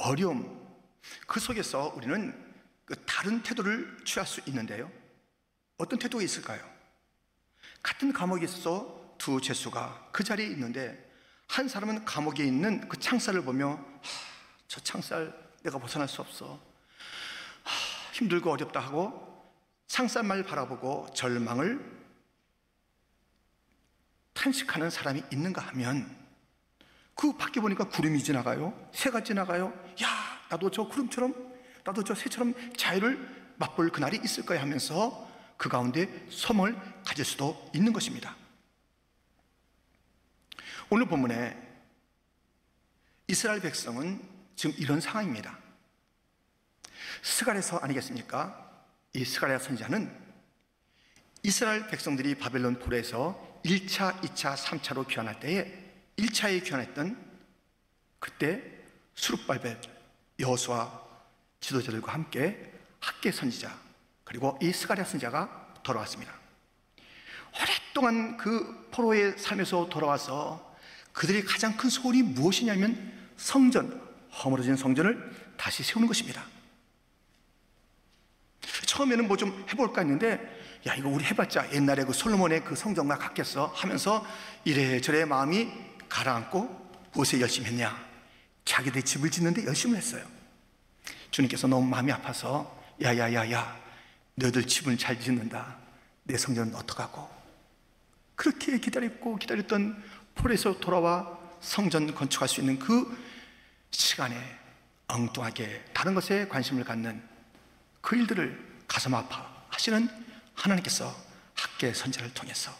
어려움, 그 속에서 우리는 다른 태도를 취할 수 있는데요. 어떤 태도가 있을까요? 같은 감옥에 있어 두 죄수가 그 자리에 있는데, 한 사람은 감옥에 있는 그 창살을 보며 저 창살 내가 벗어날 수 없어, 힘들고 어렵다 하고 창살만 바라보고 절망을 탄식하는 사람이 있는가 하면, 그 밖에 보니까 구름이 지나가요, 새가 지나가요. 야, 나도 저 구름처럼, 나도 저 새처럼 자유를 맛볼 그날이 있을 거야 하면서 그 가운데 소망을 가질 수도 있는 것입니다. 오늘 본문에 이스라엘 백성은 지금 이런 상황입니다. 스가랴서 아니겠습니까? 이 스가랴 선지자는 이스라엘 백성들이 바벨론 포로에서 1차, 2차, 3차로 귀환할 때에 1차에 귀환했던 그때 수룹발벨, 여호수아 지도자들과 함께 학개 선지자, 그리고 이 스가랴 선지자가 돌아왔습니다. 오랫동안 그 포로의 삶에서 돌아와서 그들의 가장 큰 소원이 무엇이냐면 성전, 허물어진 성전을 다시 세우는 것입니다. 처음에는 뭐 좀 해볼까 했는데, 야, 이거 우리 해봤자 옛날에 그 솔로몬의 그 성전과 같겠어 하면서 이래저래 마음이 가라앉고, 무엇에 열심히 했냐? 자기들 집을 짓는데 열심히 했어요. 주님께서 너무 마음이 아파서 야야야야, 너희들 집을 잘 짓는다, 내 성전은 어떡하고? 그렇게 기다렸던 포로에서 돌아와 성전 건축할 수 있는 그 시간에 엉뚱하게 다른 것에 관심을 갖는 그 일들을 가슴 아파하시는 하나님께서 학개 선지자를 통해서,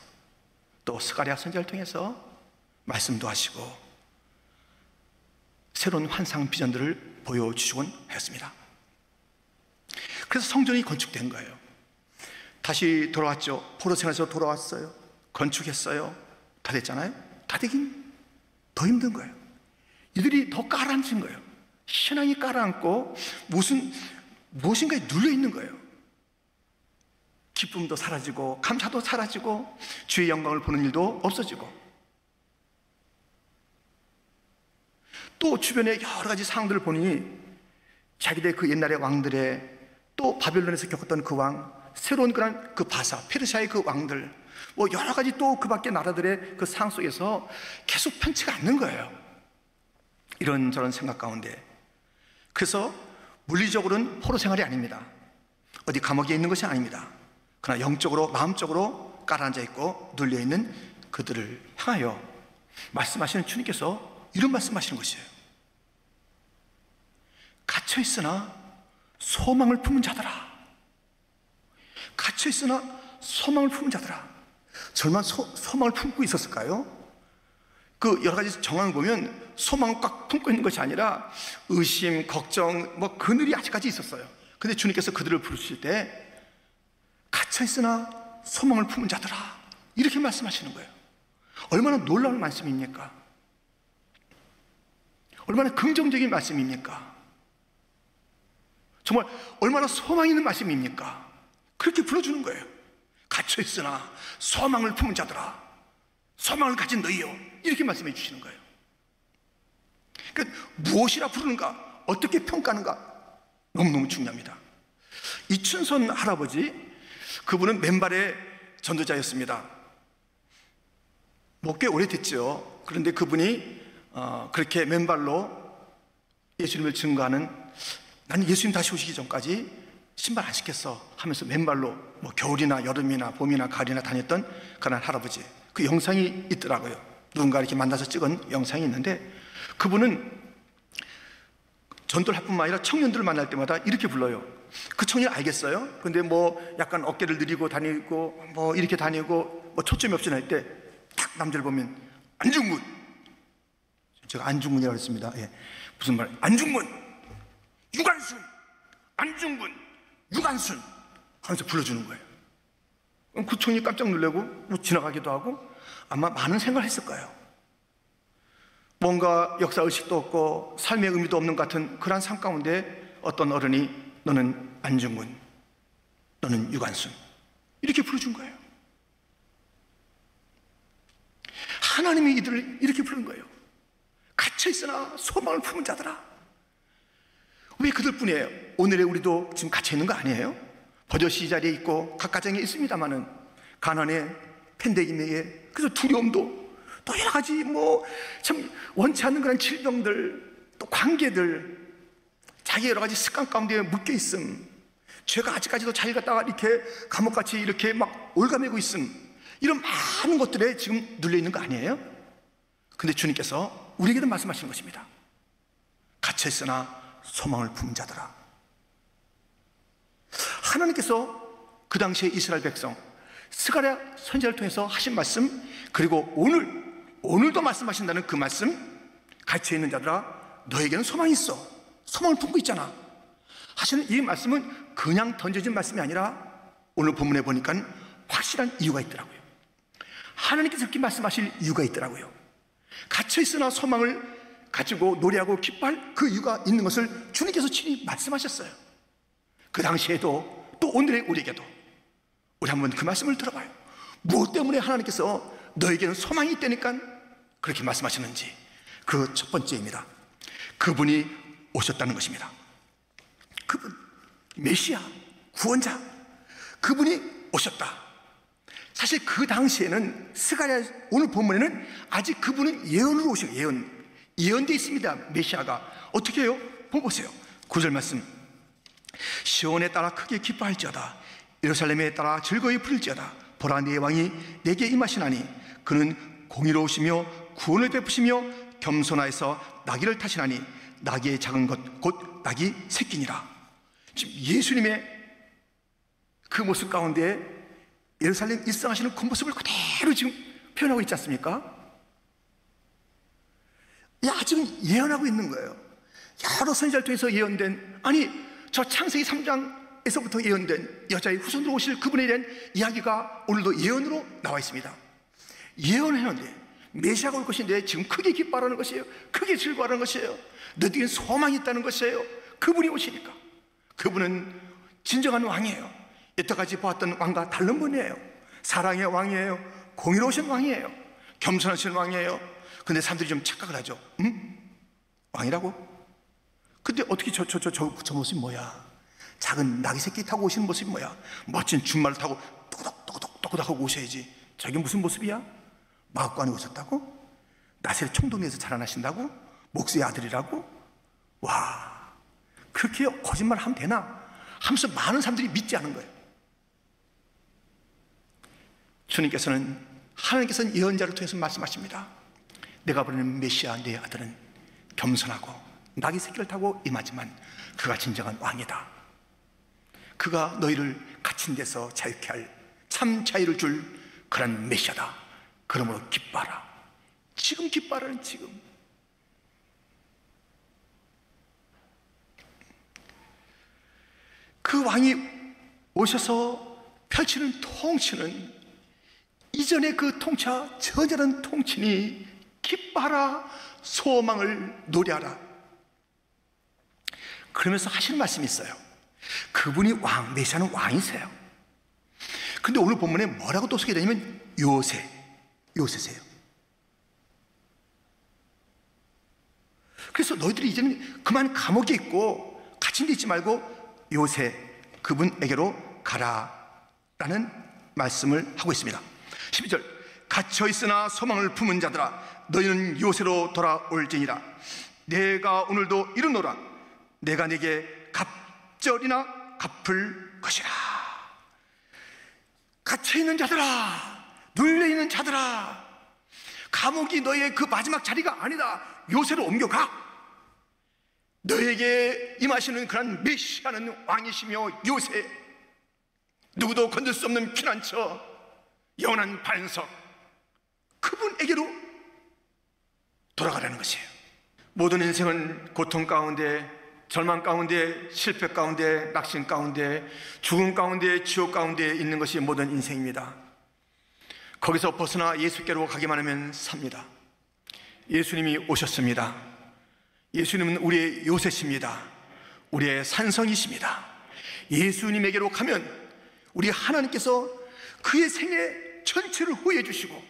또 스가랴 선지자를 통해서 말씀도 하시고 새로운 환상 비전들을 보여주시곤 했습니다. 그래서 성전이 건축된 거예요. 다시 돌아왔죠. 포로 생활에서 돌아왔어요. 건축했어요. 다 됐잖아요. 다 되긴 더 힘든 거예요. 이들이 더 가라앉은 거예요. 신앙이 가라앉고 무엇인가에 눌려 있는 거예요. 기쁨도 사라지고 감사도 사라지고 주의 영광을 보는 일도 없어지고, 또 주변에 여러 가지 상황들을 보니 자기들 그 옛날의 왕들의, 또 바벨론에서 겪었던 그 왕, 새로운 그 바사, 페르시아의 그 왕들, 뭐 여러 가지 또 그 밖의 나라들의 그 상황 속에서 계속 편치가 않는 거예요. 이런저런 생각 가운데. 그래서 물리적으로는 포로 생활이 아닙니다. 어디 감옥에 있는 것이 아닙니다. 그러나 영적으로, 마음적으로 깔아앉아 있고 눌려 있는 그들을 향하여 말씀하시는 주님께서 이런 말씀하시는 것이에요. 갇혀 있으나 소망을 품은 자들아. 갇혀 있으나 소망을 품은 자들아. 절만 소망을 품고 있었을까요? 그 여러 가지 정황을 보면 소망을 꽉 품고 있는 것이 아니라 의심, 걱정, 뭐 그늘이 아직까지 있었어요. 근데 주님께서 그들을 부르실 때 갇혀 있으나 소망을 품은 자들아, 이렇게 말씀하시는 거예요. 얼마나 놀라운 말씀입니까? 얼마나 긍정적인 말씀입니까? 정말 얼마나 소망 있는 말씀입니까? 그렇게 불러주는 거예요. 갇혀 있으나 소망을 품은 자들아, 소망을 가진 너희요, 이렇게 말씀해 주시는 거예요. 그러니까 무엇이라 부르는가, 어떻게 평가하는가, 너무너무 중요합니다. 이춘선 할아버지, 그분은 맨발의 전도자였습니다. 뭐 꽤 오래됐죠. 그런데 그분이 그렇게 맨발로 예수님을 증거하는, 나는 예수님 다시 오시기 전까지 신발 안 신겠어 하면서 맨발로 뭐 겨울이나 여름이나 봄이나 가을이나 다녔던 그런 할아버지, 그 영상이 있더라고요. 누군가 이렇게 만나서 찍은 영상이 있는데, 그분은 전도를 할 뿐만 아니라 청년들을 만날 때마다 이렇게 불러요. 그 청년 알겠어요? 근데 뭐 약간 어깨를 내리고 다니고 뭐 이렇게 다니고 뭐 초점이 없이 날 때 딱 남자를 보면 안중근, 제가 안중근이라고 했습니다. 예. 무슨 말? 안중근, 유관순, 안중근, 유관순 하면서 불러주는 거예요. 그럼 그 청년이 깜짝 놀라고 뭐 지나가기도 하고 아마 많은 생각을 했을 거예요. 뭔가 역사의식도 없고 삶의 의미도 없는 것 같은 그런 삶 가운데 어떤 어른이 너는 안중근, 너는 유관순, 이렇게 불러준 거예요. 하나님이 이들을 이렇게 부른 거예요. 갇혀있으나 소망을 품은 자들아. 왜 그들뿐이에요? 오늘의 우리도 지금 갇혀 있는 거 아니에요? 버젓이 자리에 있고 각 가정에 있습니다만은 가난에, 팬데믹에, 그래서 두려움도, 또 여러 가지 참 원치 않는 그런 질병들, 또 관계들, 자기 여러 가지 습관 가운데 묶여 있음, 죄가 아직까지도 자기를 갖다가 이렇게 감옥같이 이렇게 막 올가매고 있음, 이런 많은 것들에 지금 눌려 있는 거 아니에요? 근데 주님께서 우리에게도 말씀하시는 것입니다. 갇혀 있으나 소망을 품은 자들아. 하나님께서 그 당시에 이스라엘 백성 스가랴 선지자를 통해서 하신 말씀, 그리고 오늘도 말씀하신다는 그 말씀, 갇혀 있는 자들아 너에게는 소망이 있어, 소망을 품고 있잖아 하시는 이 말씀은 그냥 던져진 말씀이 아니라 오늘 본문에 보니까 확실한 이유가 있더라고요. 하나님께서 그렇게 말씀하실 이유가 있더라고요. 갇혀 있으나 소망을 가지고 노래하고 기뻐할 그 이유가 있는 것을 주님께서 친히 말씀하셨어요. 그 당시에도 또 오늘의 우리에게도 우리 한번 그 말씀을 들어봐요. 무엇 때문에 하나님께서 너에게는 소망이 있다니까 그렇게 말씀하시는지. 그 첫 번째입니다. 그분이 오셨다는 것입니다. 그분, 메시아, 구원자, 그분이 오셨다. 사실 그 당시에는 스가랴 오늘 본문에는 아직 그분은 예언으로 오신 예언되어 있습니다. 메시아가 어떻게 해요? 보세요. 9절 말씀. 시온에 따라 크게 기뻐할지어다. 예루살렘에 따라 즐거이 부를지어다. 보라 네 왕이 내게 임하시나니 그는 공의로우시며 구원을 베푸시며 겸손하여서 나귀를 타시나니 나귀의 작은 것 곧 나귀 새끼니라. 지금 예수님의 그 모습 가운데 예루살렘 일상하시는 그 모습을 그대로 지금 표현하고 있지 않습니까? 지금 예언하고 있는 거예요. 여러 선지자를 통해서 예언된, 아니 저 창세기 3장에서부터 예언된 여자의 후손으로 오실 그분에 대한 이야기가 오늘도 예언으로 나와 있습니다. 예언했는데 메시아가 올 것인데 지금 크게 기뻐하라는 것이에요. 크게 즐거워하는 것이에요. 너희에게 소망이 있다는 것이에요. 그분이 오시니까. 그분은 진정한 왕이에요. 여태까지 보았던 왕과 다른 분이에요. 사랑의 왕이에요. 공의로우신 왕이에요. 겸손하신 왕이에요. 근데 사람들이 좀 착각을 하죠. 왕이라고? 근데 어떻게 저 모습이 뭐야? 작은 나귀 새끼 타고 오시는 모습이 뭐야? 멋진 준말을 타고 또덕또덕 하고 오셔야지. 저게 무슨 모습이야? 마곡간에 오셨다고? 나셀 총동리에서 자라나신다고? 목수의 아들이라고? 와, 그렇게 거짓말 하면 되나? 하면서 많은 사람들이 믿지 않은 거예요. 하나님께서는 예언자를 통해서 말씀하십니다. 내가 보내는 메시아 내 아들은 겸손하고 나귀 새끼를 타고 임하지만 그가 진정한 왕이다. 그가 너희를 갇힌 데서 자유케 할 참 자유를 줄 그런 메시아다. 그러므로 기뻐하라. 지금 기뻐하라는 지금. 그 왕이 오셔서 펼치는 통치는 이전의 그 통치와 전혀 다른 통치니 기뻐하라, 소망을 노래하라. 그러면서 하시는 말씀이 있어요. 그분이 왕, 메시아는 왕이세요. 근데 오늘 본문에 뭐라고 또 소개되냐면 요새세요. 그래서 너희들이 이제는 그만 감옥에 있고 갇힌 데 있지 말고 요새 그분에게로 가라라는 말씀을 하고 있습니다. 12절. 갇혀 있으나 소망을 품은 자들아 너희는 요새로 돌아올지니라. 내가 오늘도 이르노라. 내가 네게 갑절이나 갚을 것이라. 갇혀있는 자들아, 눌려있는 자들아, 감옥이 너의 그 마지막 자리가 아니다. 요새로 옮겨가. 너에게 임하시는 그런 메시아는 왕이시며 요새, 누구도 건들 수 없는 피난처, 영원한 반석, 그분에게로 돌아가라는 것이에요. 모든 인생은 고통 가운데, 절망 가운데, 실패 가운데, 낙심 가운데, 죽음 가운데, 지옥 가운데 있는 것이 모든 인생입니다. 거기서 벗어나 예수께로 가기만 하면 삽니다. 예수님이 오셨습니다. 예수님은 우리의 요새십니다. 우리의 산성이십니다. 예수님에게로 가면 우리 하나님께서 그의 생애 전체를 후회해 주시고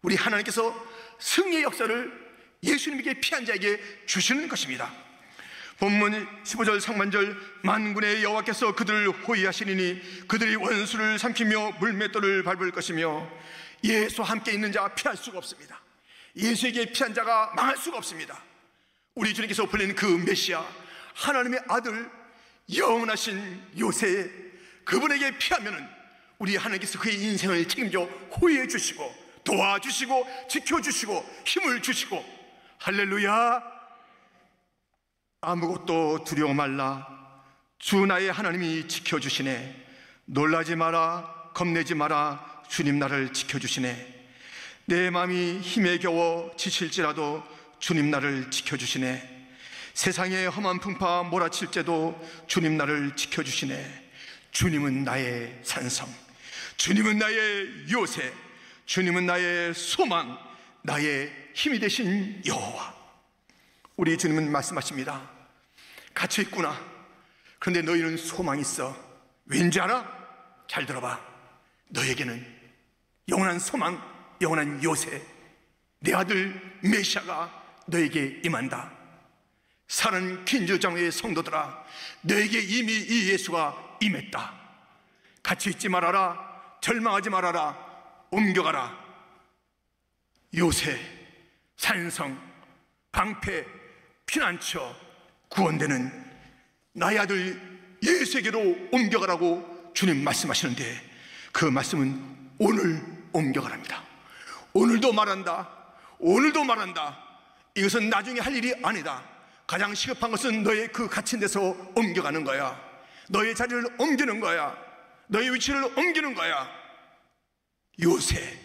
우리 하나님께서 승리의 역사를 예수님에게 피한 자에게 주시는 것입니다. 본문 15절 상반절, 만군의 여호와께서 그들을 호위하시리니 그들이 원수를 삼키며 물맷돌을 밟을 것이며, 예수와 함께 있는 자 피할 수가 없습니다. 예수에게 피한 자가 망할 수가 없습니다. 우리 주님께서 보내는 그 메시아, 하나님의 아들, 영원하신 요새, 그분에게 피하면은 우리 하나님께서 그의 인생을 책임져 호위해 주시고 도와주시고 지켜주시고 힘을 주시고, 할렐루야. 아무것도 두려워 말라. 주 나의 하나님이 지켜주시네. 놀라지 마라, 겁내지 마라. 주님 나를 지켜주시네. 내 마음이 힘에 겨워 지칠지라도 주님 나를 지켜주시네. 세상의 험한 풍파 몰아칠 때도 주님 나를 지켜주시네. 주님은 나의 산성, 주님은 나의 요새, 주님은 나의 소망, 나의 힘이 되신 여호와. 우리 주님은 말씀하십니다. 갇혀 있구나. 그런데 너희는 소망이 있어. 왠지 알아? 잘 들어봐. 너에게는 영원한 소망, 영원한 요새, 내 아들 메시아가 너에게 임한다. 사는 긴주장의 성도들아, 너에게 이미 이 예수가 임했다. 갇혀있지 말아라. 절망하지 말아라. 옮겨가라. 요새, 산성, 방패, 피난처, 구원되는 나의 아들 예수에게로 옮겨가라고 주님 말씀하시는데, 그 말씀은 오늘 옮겨가랍니다. 오늘도 말한다. 오늘도 말한다. 이것은 나중에 할 일이 아니다. 가장 시급한 것은 너의 그 갇힌 데서 옮겨가는 거야. 너의 자리를 옮기는 거야. 너의 위치를 옮기는 거야. 요새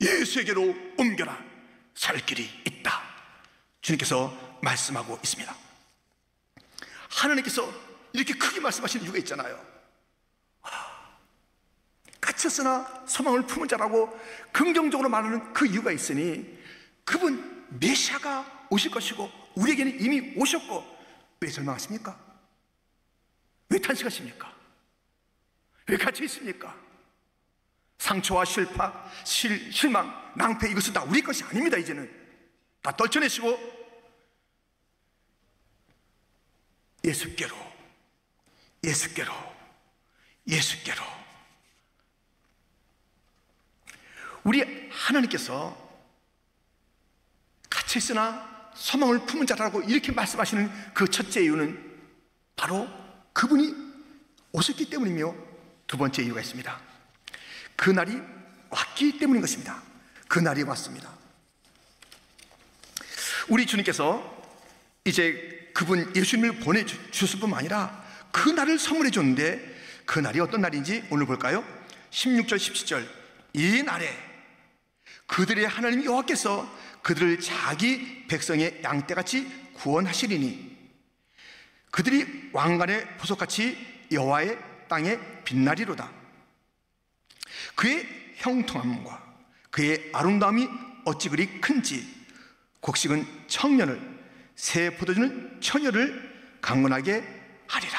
예수에게로 옮겨라. 살 길이 있다. 주님께서 말씀하고 있습니다. 하나님께서 이렇게 크게 말씀하시는 이유가 있잖아요. 갇혔으나 소망을 품은 자라고 긍정적으로 말하는 그 이유가 있으니, 그분 메시아가 오실 것이고 우리에게는 이미 오셨고, 왜 절망하십니까? 왜 탄식하십니까? 왜 갇혀 있습니까? 상처와 실망, 낭패, 이것은 다 우리 것이 아닙니다. 이제는 다 떨쳐내시고 예수께로, 예수께로, 예수께로. 우리 하나님께서 갇혀있으나 소망을 품은 자라고 이렇게 말씀하시는 그 첫째 이유는 바로 그분이 오셨기 때문이며, 두 번째 이유가 있습니다. 그 날이 왔기 때문인 것입니다. 그 날이 왔습니다. 우리 주님께서 이제 그분 예수님을 보내주셨을 뿐만 아니라 그 날을 선물해 줬는데, 그 날이 어떤 날인지 오늘 볼까요? 16절 17절, 이 날에 그들의 하나님 여호와께서 그들을 자기 백성의 양떼같이 구원하시리니 그들이 왕관의 보석같이 여호와의 땅에 빛나리로다. 그의 형통함과 그의 아름다움이 어찌 그리 큰지, 곡식은 청년을, 새 포도주는 처녀를 강건하게 하리라.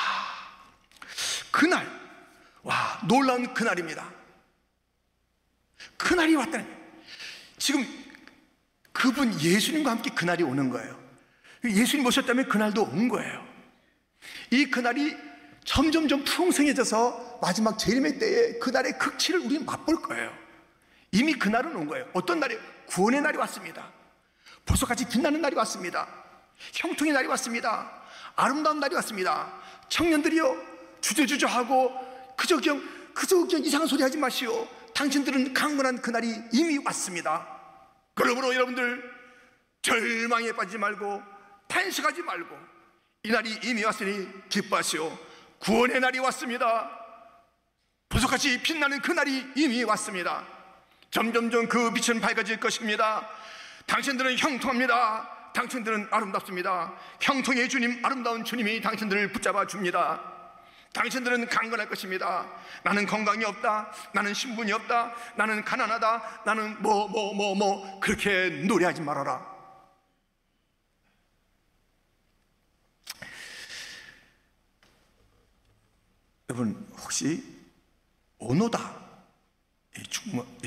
그날, 와, 놀라운 그날입니다. 그날이 왔다는 거예요. 지금 그분 예수님과 함께 그날이 오는 거예요. 예수님 오셨다면 그날도 온 거예요. 이 그날이 점점점 풍성해져서 마지막 재림의 때에 그날의 극치를 우리는 맛볼 거예요. 이미 그날은 온 거예요. 어떤 날이에요? 구원의 날이 왔습니다. 보석같이 빛나는 날이 왔습니다. 형통의 날이 왔습니다. 아름다운 날이 왔습니다. 청년들이여, 주저주저하고 그저 그냥 이상한 소리 하지 마시오. 당신들은 강건한 그날이 이미 왔습니다. 그러므로 여러분들 절망에 빠지지 말고 탄식하지 말고, 이 날이 이미 왔으니 기뻐하시오. 구원의 날이 왔습니다. 보석같이 빛나는 그 날이 이미 왔습니다. 점점점 그 빛은 밝아질 것입니다. 당신들은 형통합니다. 당신들은 아름답습니다. 형통의 주님, 아름다운 주님이 당신들을 붙잡아 줍니다. 당신들은 강건할 것입니다. 나는 건강이 없다, 나는 신분이 없다, 나는 가난하다, 나는 그렇게 노래하지 말아라. 여러분, 혹시 오노다,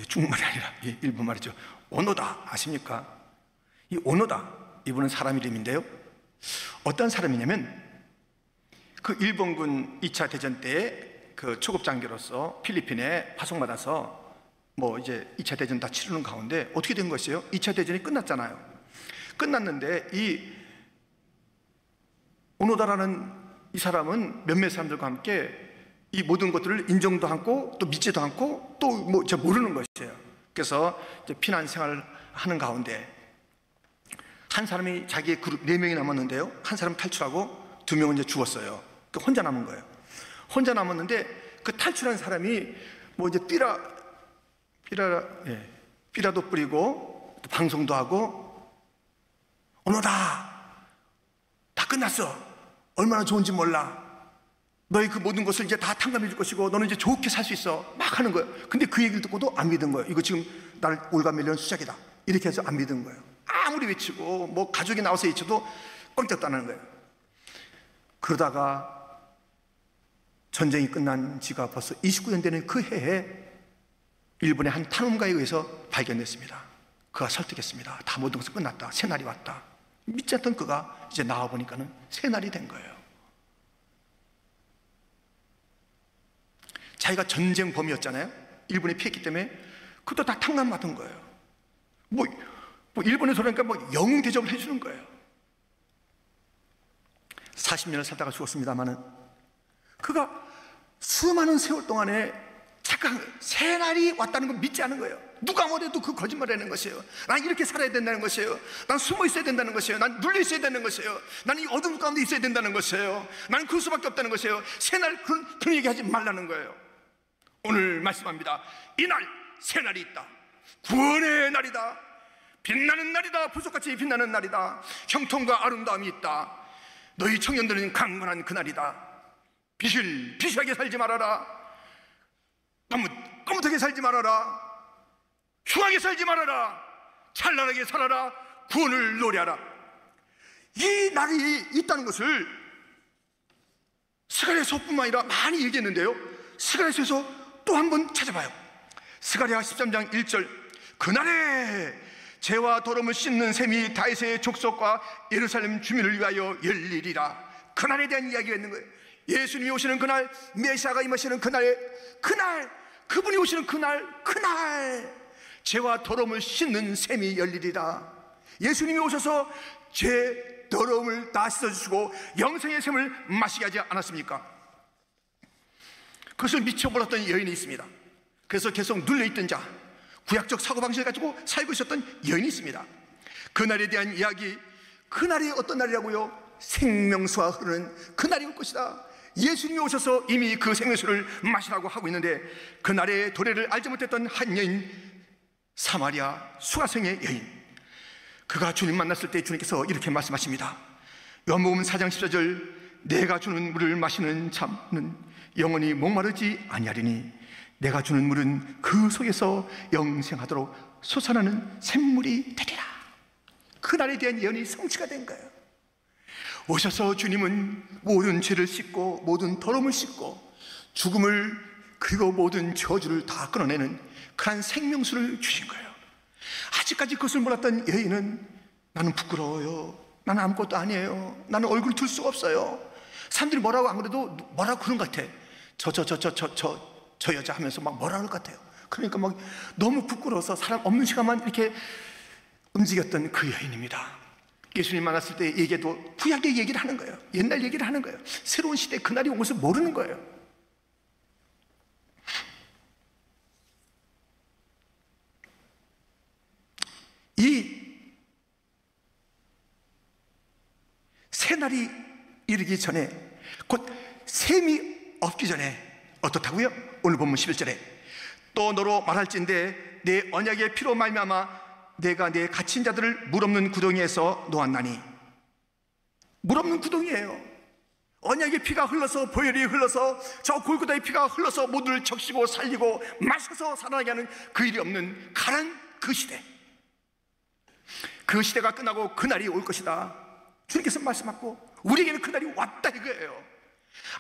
중국말이 아니라 일본말이죠. 오노다 아십니까? 이 오노다, 이분은 사람 이름인데요, 어떤 사람이냐면 그 일본군 2차 대전 때 그 초급 장교로서 필리핀에 파송받아서 뭐 이제 2차 대전 다 치르는 가운데 어떻게 된 것이에요? 2차 대전이 끝났잖아요. 끝났는데 이 오노다라는 이 사람은 몇몇 사람들과 함께 이 모든 것들을 인정도 않고 또 믿지도 않고 또 뭐 모르는 것이에요. 그래서 이제 피난 생활을 하는 가운데 한 사람이 자기의 그룹 4명이 남았는데요, 한 사람 탈출하고 2명은 이제 죽었어요. 그러니까 혼자 남은 거예요. 혼자 남았는데 그 탈출한 사람이 뭐 이제 삐라도 뿌리고 또 방송도 하고, 오노다 다 끝났어, 얼마나 좋은지 몰라, 너희 그 모든 것을 이제 다 탕감해 줄 것이고 너는 이제 좋게 살 수 있어, 막 하는 거예요. 근데 그 얘기를 듣고도 안 믿은 거예요. 이거 지금 나를 올가매려는 수작이다, 이렇게 해서 안 믿은 거예요. 아무리 외치고 뭐 가족이 나와서 외쳐도 꼼짝도 안 하는 거예요. 그러다가 전쟁이 끝난 지가 벌써 29년 되는 그 해에 일본의 한 탐험가에 의해서 발견됐습니다. 그가 설득했습니다. 다 모든 것은 끝났다, 새날이 왔다. 믿지 않던 그가 이제 나와보니까는 새날이 된 거예요. 자기가 전쟁 범이었잖아요. 일본이 피했기 때문에 그것도 다 탕감받은 거예요. 뭐 일본에서 그러니까 뭐 영웅 대접을 해주는 거예요. 40년을 살다가 죽었습니다마는 그가 수많은 세월 동안에 착각, 새날이 왔다는 걸 믿지 않은 거예요. 누가 뭐래도 그 거짓말하는 것이에요. 난 이렇게 살아야 된다는 것이에요. 난 숨어 있어야 된다는 것이에요. 난 눌려 있어야 되는 것이에요. 난 이 어둠 가운데 있어야 된다는 것이에요. 나는 그럴 수밖에 없다는 것이에요. 새날 그런 얘기하지 말라는 거예요. 오늘 말씀합니다. 이날 새날이 있다. 구원의 날이다. 빛나는 날이다. 보석같이 빛나는 날이다. 형통과 아름다움이 있다. 너희 청년들은 강건한 그날이다. 비실비실하게 살지 말아라. 까뭇하게 살지 말아라. 흉하게 살지 말아라. 찬란하게 살아라. 구원을 노래하라. 이 날이 있다는 것을 스가랴서뿐만 아니라 많이 얘기했는데요, 스가랴서에서 또 한 번 찾아봐요. 스가랴 13장 1절, 그날에 죄와 더러움을 씻는 셈이 다윗의 족속과 예루살렘 주민을 위하여 열리리라. 그날에 대한 이야기가 있는 거예요. 예수님이 오시는 그날, 메시아가 임하시는 그날, 그분이 오시는 그날, 죄와 더러움을 씻는 셈이 열리리라. 예수님이 오셔서 죄 더러움을 다 씻어주시고 영생의 샘을 마시게 하지 않았습니까? 그것을 미쳐버렸던 여인이 있습니다. 그래서 계속 눌려있던 자, 구약적 사고방식을 가지고 살고 있었던 여인이 있습니다. 그날에 대한 이야기, 그날이 어떤 날이라고요? 생명수가 흐르는 그날이 올 것이다. 예수님이 오셔서 이미 그 생명수를 마시라고 하고 있는데, 그날의 도래를 알지 못했던 한 여인, 사마리아 수가성의 여인, 그가 주님 만났을 때 주님께서 이렇게 말씀하십니다. 요한복음 4장 14절, 내가 주는 물을 마시는 자는 영원히 목마르지 아니하리니 내가 주는 물은 그 속에서 영생하도록 솟아나는 샘물이 되리라. 그날에 대한 예언이 성취가 된 거예요. 오셔서 주님은 모든 죄를 씻고 모든 더러움을 씻고 죽음을, 그리고 모든 저주를 다 끊어내는 그런 생명수를 주신 거예요. 아직까지 그것을 몰랐던 여인은, 나는 부끄러워요, 나는 아무것도 아니에요, 나는 얼굴 들 수가 없어요, 사람들이 뭐라고 안 그래도 뭐라고 그런 것 같아, 저 여자 하면서 막 뭐라 그럴 것 같아요. 그러니까 막 너무 부끄러워서 사람 없는 시간만 이렇게 움직였던 그 여인입니다. 예수님 만났을 때 얘기해도 구약의 얘기를 하는 거예요. 옛날 얘기를 하는 거예요. 새로운 시대 그날이 온 것을 모르는 거예요. 이 새날이 이르기 전에, 곧 샘이 없기 전에 어떻다고요? 오늘 본문 11절에 또 너로 말할진대 내 언약의 피로 말미암아 내가 내 갇힌 자들을 물 없는 구덩이에서 놓았나니. 물 없는 구덩이에요. 언약의 피가 흘러서, 보혈이 흘러서, 저 골고다의 피가 흘러서 모두를 적시고 살리고 마셔서 살아나게 하는 그 일이 없는 가난 그 시대, 그 시대가 끝나고 그날이 올 것이다. 주님께서 말씀하고 우리에게는 그날이 왔다 이거예요.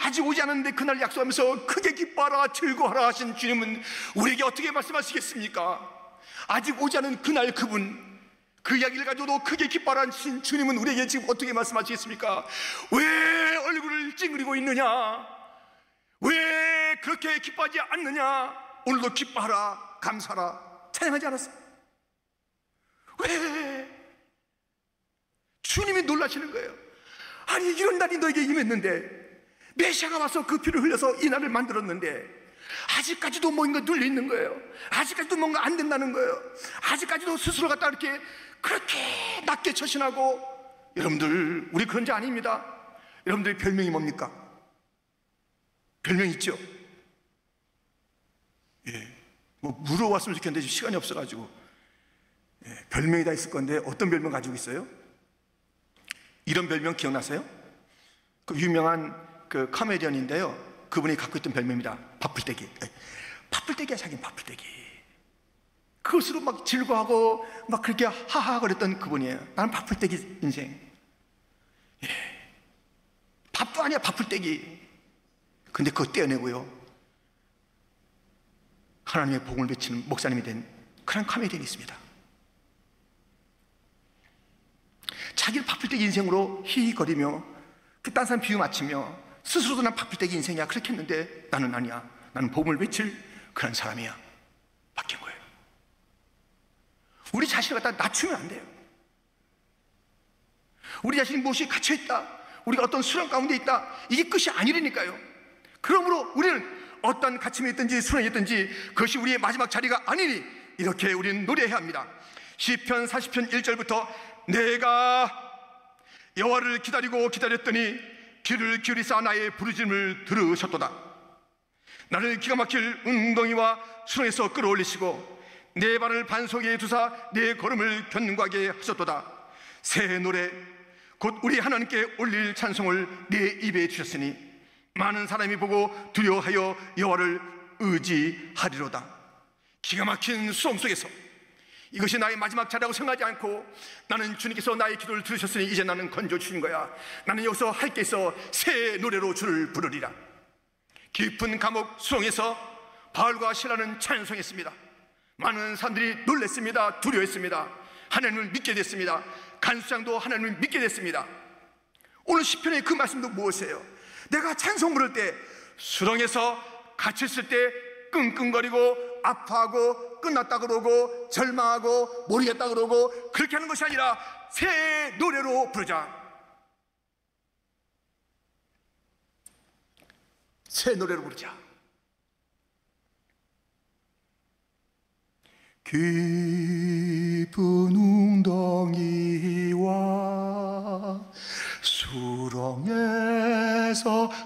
아직 오지 않았는데 그날 약속하면서 크게 기뻐하라 즐거워하라 하신 주님은 우리에게 어떻게 말씀하시겠습니까? 아직 오지 않은 그날, 그 이야기를 가지고도 크게 기뻐하신 주님은 우리에게 지금 어떻게 말씀하시겠습니까? 왜 얼굴을 찡그리고 있느냐? 왜 그렇게 기뻐하지 않느냐? 오늘도 기뻐하라, 감사하라 찬양하지 않았어요? 왜? 주님이 놀라시는 거예요. 아니, 이런 날이 너에게 임했는데, 메시아가 와서 그 피를 흘려서 이 날을 만들었는데 아직까지도 뭔가 눌려 있는 거예요. 아직까지도 뭔가 안 된다는 거예요. 아직까지도 스스로 갖다 이렇게 그렇게 낮게 처신하고. 여러분들, 우리 그런 자 아닙니다. 여러분들 별명이 뭡니까? 별명 있죠? 예, 뭐 물어봤으면 좋겠는데 시간이 없어가지고. 예, 별명이 다 있을 건데 어떤 별명 가지고 있어요? 이런 별명 기억나세요? 그 유명한 그 코미디언인데요, 그분이 갖고 있던 별명입니다. 바풀떼기. 바풀떼기야, 자기는 바풀떼기. 그것으로 막 즐거워하고 막 그렇게 하하 거렸던 그분이에요. 나는 바풀떼기 인생. 예. 밥도 아니야, 바풀떼기. 근데 그거 떼어내고요, 하나님의 복음을 외치는 목사님이 된 그런 코미디언이 있습니다. 자기를 바풀떼기 인생으로 히히거리며 그 딴 사람 비유 맞추며 스스로도 난 바풀떼기 인생이야 그렇게 했는데, 나는 아니야, 나는 복음을 외칠 그런 사람이야, 바뀐 거예요. 우리 자신을 갖다 낮추면 안 돼요. 우리 자신이 무엇이 갇혀있다, 우리가 어떤 수렁 가운데 있다, 이게 끝이 아니라니까요. 그러므로 우리는 어떤 갇힘이 있든지 수렁이 있든지 그것이 우리의 마지막 자리가 아니니 이렇게 우리는 노래해야 합니다. 시편 40편 1절부터 내가 여호와를 기다리고 기다렸더니 귀를 기울이사 나의 부르짖음을 들으셨도다. 나를 기가 막힐 웅덩이와 수렁에서 끌어올리시고 내 발을 반석에 두사 내 걸음을 견고하게 하셨도다. 새 노래 곧 우리 하나님께 올릴 찬송을 내 입에 주셨으니 많은 사람이 보고 두려워하여 여호와를 의지하리로다. 기가 막힌 수렁 속에서 이것이 나의 마지막 자리라고 생각하지 않고, 나는 주님께서 나의 기도를 들으셨으니 이제 나는 건져 주신 거야, 나는 여기서 할 게 있어 새 노래로 주를 부르리라. 깊은 감옥 수렁에서 바울과 실라는 찬송했습니다. 많은 사람들이 놀랐습니다. 두려워했습니다. 하나님을 믿게 됐습니다. 간수장도 하나님을 믿게 됐습니다. 오늘 시편의 그 말씀도 무엇이에요? 내가 찬송 부를 때 수렁에서 갇혔을 때 끙끙거리고 아파하고 끝났다 그러고 절망하고 모르겠다 그러고 그렇게 하는 것이 아니라 새 노래로 부르자. 새 노래로 부르자. 깊은 웅덩이와 수렁에서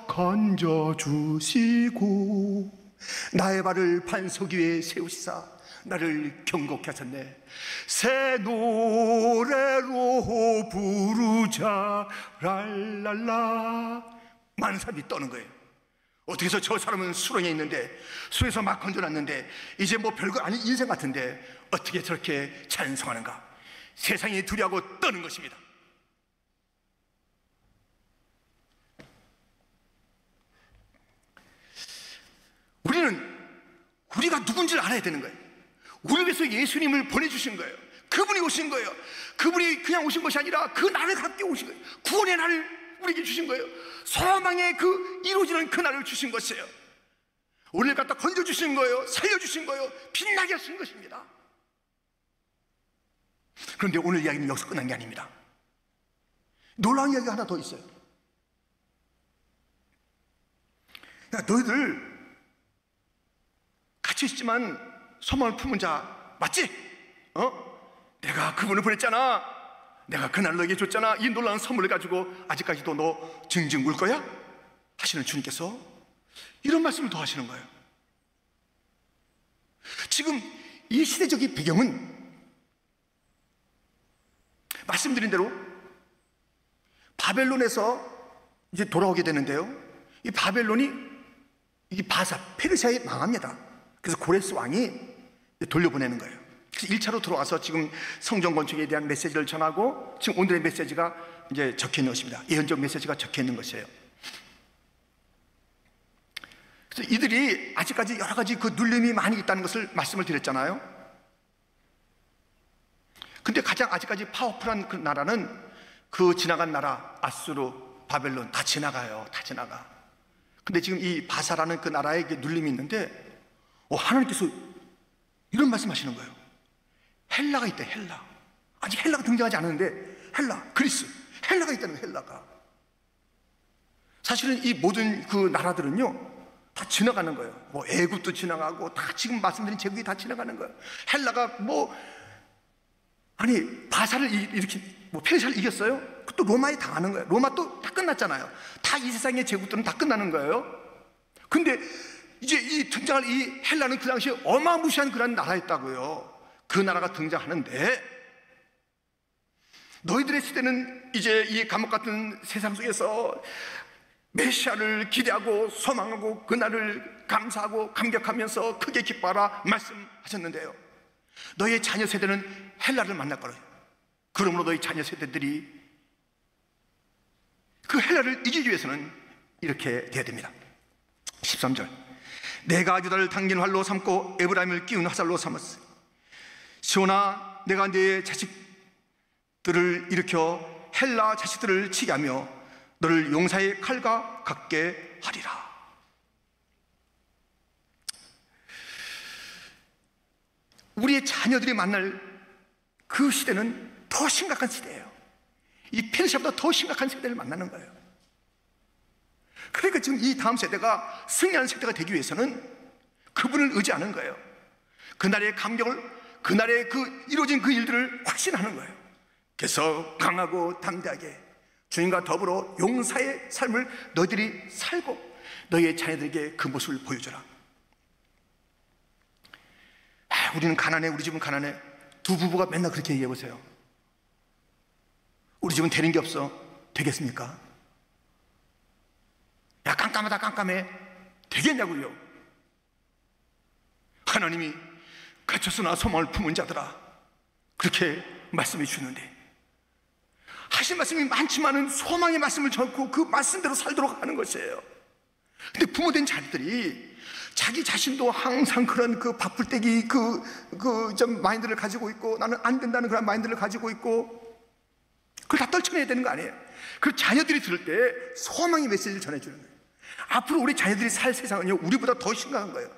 건져주시고 나의 발을 반석 위에 세우시사 나를 경고케 하셨네. 새 노래로 부르자 랄랄라. 많은 사람이 떠는 거예요. 어떻게 해서 저 사람은 수렁에 있는데, 수에서 막 건져놨는데 이제 뭐 별거 아닌 인생 같은데 어떻게 저렇게 찬송하는가. 세상이 두려워하고 떠는 것입니다. 우리는 우리가 누군지를 알아야 되는 거예요. 우리 위해서 예수님을 보내주신 거예요. 그분이 오신 거예요. 그분이 그냥 오신 것이 아니라 그 날을 함께 오신 거예요. 구원의 날을 우리에게 주신 거예요. 소망의 그 이루어지는 그 날을 주신 것이에요. 우리를 갖다 건져주신 거예요. 살려주신 거예요. 빛나게 하신 것입니다. 그런데 오늘 이야기는 여기서 끝난 게 아닙니다. 놀라운 이야기가 하나 더 있어요. 야, 너희들 같이 있지만 소망을 품은 자 맞지? 내가 그분을 보냈잖아. 내가 그날 너에게 줬잖아. 이 놀라운 선물을 가지고 아직까지도 너 징징 울 거야? 하시는 주님께서 이런 말씀을 더 하시는 거예요. 지금 이 시대적인 배경은 말씀드린 대로 바벨론에서 이제 돌아오게 되는데요, 이 바벨론이 이 바사 페르시아에 망합니다. 그래서 고레스 왕이 돌려보내는 거예요. 그래서 1차로 들어와서 지금 성전 건축에 대한 메시지를 전하고, 지금 오늘의 메시지가 이제 적혀 있는 것입니다. 예언적 메시지가 적혀 있는 것이에요. 그래서 이들이 아직까지 여러 가지 그 눌림이 많이 있다는 것을 말씀을 드렸잖아요. 근데 가장 아직까지 파워풀한 그 나라는 그 지나간 나라 아수르, 바벨론 다 지나가요. 다 지나가. 근데 지금 이 바사라는 그 나라에 눌림이 있는데 하나님께서 이런 말씀하시는 거예요. 헬라가 있대. 헬라. 아직 헬라가 등장하지 않았는데 헬라, 그리스, 헬라가 있다는 거예요. 헬라가. 사실은 이 모든 그 나라들은요 다 지나가는 거예요. 뭐 애굽도 지나가고 다 지금 말씀드린 제국이 다 지나가는 거예요. 헬라가 아니 바사를 이렇게 페르시아를 이겼어요? 또 로마에 당하는 거예요. 로마 또 다 끝났잖아요. 다 이 세상의 제국들은 다 끝나는 거예요. 근데 이제 이 등장할 이 헬라는 그 당시에 어마무시한 그런 나라였다고요. 그 나라가 등장하는데 너희들의 시대는 이제 이 감옥 같은 세상 속에서 메시아를 기대하고 소망하고 그날을 감사하고 감격하면서 크게 기뻐하라 말씀하셨는데요, 너희의 자녀 세대는 헬라를 만날 거예요. 그러므로 너희 자녀 세대들이 그 헬라를 이기기 위해서는 이렇게 돼야 됩니다. 13절, 내가 유다를 당긴 활로 삼고 에브라임을 끼운 화살로 삼았으니 시온아, 내가 네 자식들을 일으켜 헬라 자식들을 치게 하며 너를 용사의 칼과 같게 하리라. 우리의 자녀들이 만날 그 시대는 더 심각한 시대예요. 이 페르시아보다 더 심각한 세대를 만나는 거예요. 그러니까 지금 이 다음 세대가 승리하는 세대가 되기 위해서는 그분을 의지하는 거예요. 그날의 감격을, 그날의 그 이루어진 그 일들을 확신하는 거예요. 그래서 강하고 담대하게 주님과 더불어 용사의 삶을 너희들이 살고 너희의 자녀들에게 그 모습을 보여줘라. 우리는 가난해, 우리 집은 가난해. 두 부부가 맨날 그렇게 얘기해 보세요. 우리 집은 되는 게 없어. 되겠습니까? 야, 깜깜하다 깜깜해. 되겠냐고요. 하나님이 갇혔으나 소망을 품은 자들아, 그렇게 말씀해 주는데 하신 말씀이 많지만은 소망의 말씀을 전고 그 말씀대로 살도록 하는 것이에요. 근데 부모된 자들이 자기 자신도 항상 그런 그 바풀떼기 좀 마인드를 가지고 있고, 나는 안 된다는 그런 마인드를 가지고 있고, 그걸 다 떨쳐내야 되는 거 아니에요. 그 자녀들이 들을 때 소망의 메시지를 전해주는 거예요. 앞으로 우리 자녀들이 살 세상은요 우리보다 더 심각한 거예요.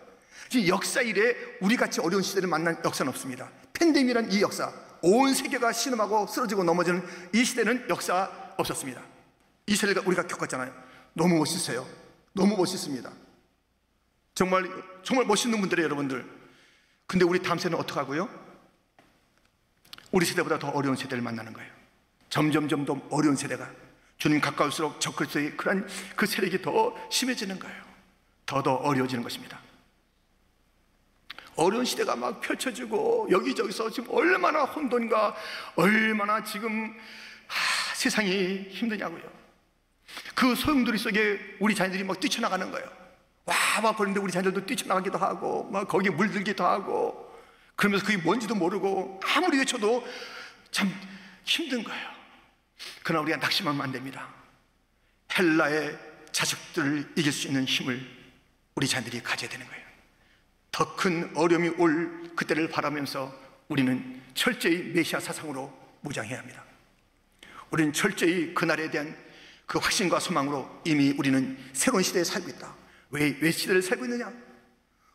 지금 역사 이래 우리같이 어려운 시대를 만난 역사는 없습니다. 팬데믹이란 이 역사, 온 세계가 신음하고 쓰러지고 넘어지는 이 시대는 역사 없었습니다. 이 세대가 우리가 겪었잖아요. 너무 멋있어요. 너무 멋있습니다. 정말 멋있는 분들이에요, 여러분들. 근데 우리 다음 세대는 어떻게 하고요? 우리 세대보다 더 어려운 세대를 만나는 거예요. 점점 더 어려운 세대가, 주님 가까울수록 적그리스도의 그 세력이 더 심해지는 거예요. 더 어려워지는 것입니다. 어려운 시대가 막 펼쳐지고 여기저기서 지금 얼마나 혼돈과 얼마나 지금 세상이 힘드냐고요. 그 소용돌이 속에 우리 자녀들이 막 뛰쳐나가는 거예요. 막 그런데 우리 자녀들도 뛰쳐나가기도 하고 막 거기에 물들기도 하고, 그러면서 그게 뭔지도 모르고 아무리 외쳐도 참 힘든 거예요. 그러나 우리가 낙심하면 안 됩니다. 헬라의 자식들을 이길 수 있는 힘을 우리 자녀들이 가져야 되는 거예요. 더 큰 어려움이 올 그때를 바라면서 우리는 철저히 메시아 사상으로 무장해야 합니다. 우리는 철저히 그날에 대한 그 확신과 소망으로 이미 우리는 새로운 시대에 살고 있다. 왜 시대를 살고 있느냐?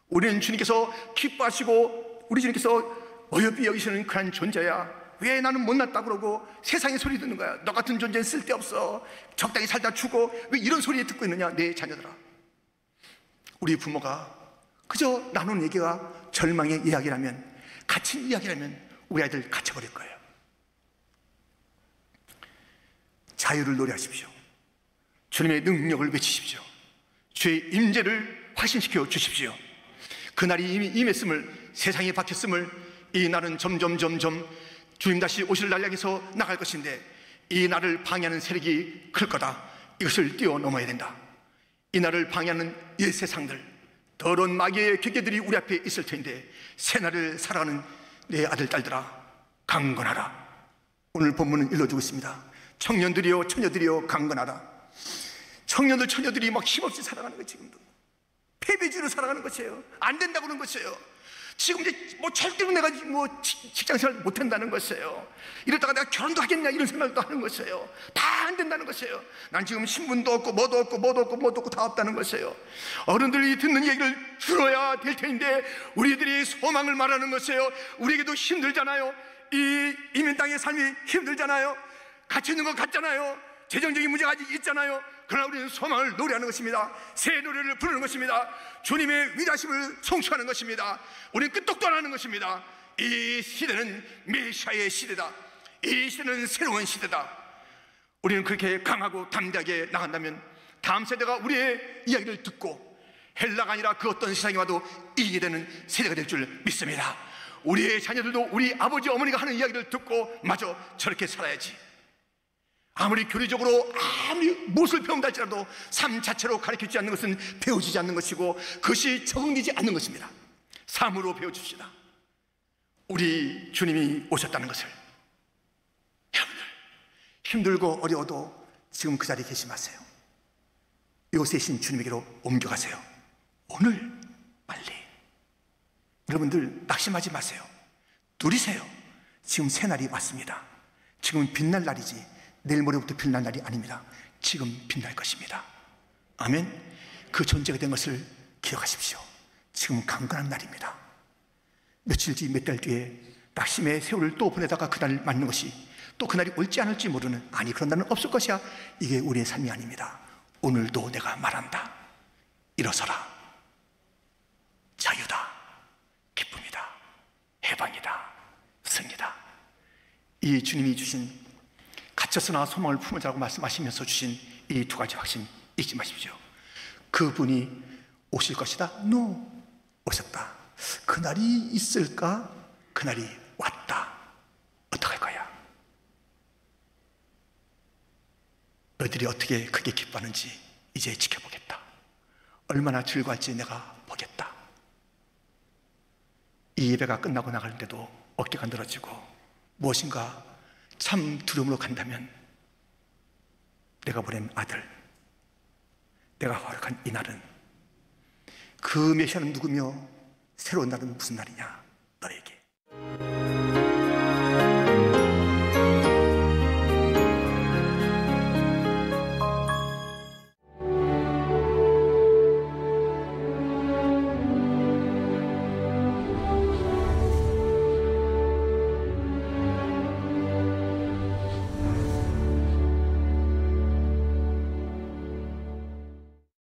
우리는 주님께서 기뻐하시고 우리 주님께서 어여삐 여기시는 그런 존재야. 왜 나는 못났다 그러고 세상의 소리 듣는 거야? 너 같은 존재는 쓸데없어. 적당히 살다 죽어. 왜 이런 소리에 듣고 있느냐? 내 자녀들아, 우리 부모가 그저 나누는 얘기가 절망의 이야기라면, 갇힌 이야기라면 우리 아이들 갇혀버릴 거예요. 자유를 노래하십시오. 주님의 능력을 외치십시오. 주의 임재를 확신시켜 주십시오. 그날이 이미 임했음을, 세상에 박혔음을, 이 날은 점점 주님 다시 오실 날 향해서 나갈 것인데 이 날을 방해하는 세력이 클 거다. 이것을 뛰어넘어야 된다. 이 날을 방해하는 이 세상들, 더러운 마귀의 궤계들이 우리 앞에 있을 텐데 새날을 살아가는 내 아들 딸들아, 강건하라. 오늘 본문은 일러주고 있습니다. 청년들이여 처녀들이여 강건하라. 청년들 처녀들이 막 힘없이 살아가는 거예요. 지금도 패배주의로 살아가는 것이에요. 안 된다고 그러는 것이에요. 지금 이제 뭐 절대로 내가 뭐 직장생활 못한다는 것이에요. 이러다가 내가 결혼도 하겠냐 이런 생각도 하는 것이에요. 다 안 된다는 것이에요. 난 지금 신분도 없고 뭐도 없고 다 없다는 것이에요. 어른들이 듣는 얘기를 들어야 될 텐데 우리들이 소망을 말하는 것이에요. 우리에게도 힘들잖아요. 이 이민 땅의 삶이 힘들잖아요. 갇혀 있는 것 같잖아요. 재정적인 문제가 아직 있잖아요. 그러나 우리는 소망을 노래하는 것입니다. 새 노래를 부르는 것입니다. 주님의 위대하심을 송축하는 것입니다. 우리는 끄떡도 안 하는 것입니다. 이 시대는 메시아의 시대다. 이 시대는 새로운 시대다. 우리는 그렇게 강하고 담대하게 나간다면 다음 세대가 우리의 이야기를 듣고 헬라가 아니라 그 어떤 세상이 와도 이기게 되는 세대가 될 줄 믿습니다. 우리의 자녀들도 우리 아버지 어머니가 하는 이야기를 듣고 마저 저렇게 살아야지. 아무리 교리적으로 아무리 무엇을 배운다 할지라도 삶 자체로 가르쳐주지 않는 것은 배워지지 않는 것이고 그것이 적응되지 않는 것입니다. 삶으로 배워줍시다. 우리 주님이 오셨다는 것을. 여러분들 힘들고 어려워도 지금 그 자리에 계시 마세요. 요새신 주님에게로 옮겨가세요. 오늘 빨리. 여러분들 낙심하지 마세요. 누리세요. 지금 새날이 왔습니다. 지금은 빛날 날이지 내일 모레부터 빛날 날이 아닙니다. 지금 빛날 것입니다. 아멘. 그 존재가 된 것을 기억하십시오. 지금은 강건한 날입니다. 며칠 뒤 몇 달 뒤에 낙심의 세월을 또 보내다가 그날을 맞는 것이 또 그날이 올지 않을지 모르는, 아니 그런 날은 없을 것이야, 이게 우리의 삶이 아닙니다. 오늘도 내가 말한다. 일어서라. 자유다. 기쁨이다. 해방이다. 승리다. 이 주님이 주신 갇혔으나 소망을 품으자고 말씀하시면서 주신 이 두 가지 확신 잊지 마십시오. 그분이 오실 것이다. No. 오셨다. 그날이 있을까? 그날이 왔다. 어떡할 거야? 너희들이 어떻게 크게 기뻐하는지 이제 지켜보겠다. 얼마나 즐거울지 내가 보겠다. 이 예배가 끝나고 나가는데도 어깨가 늘어지고 무엇인가 참 두려움으로 간다면 내가 보낸 아들, 내가 허락한 이 날은 그 메시아는 누구며 새로운 날은 무슨 날이냐?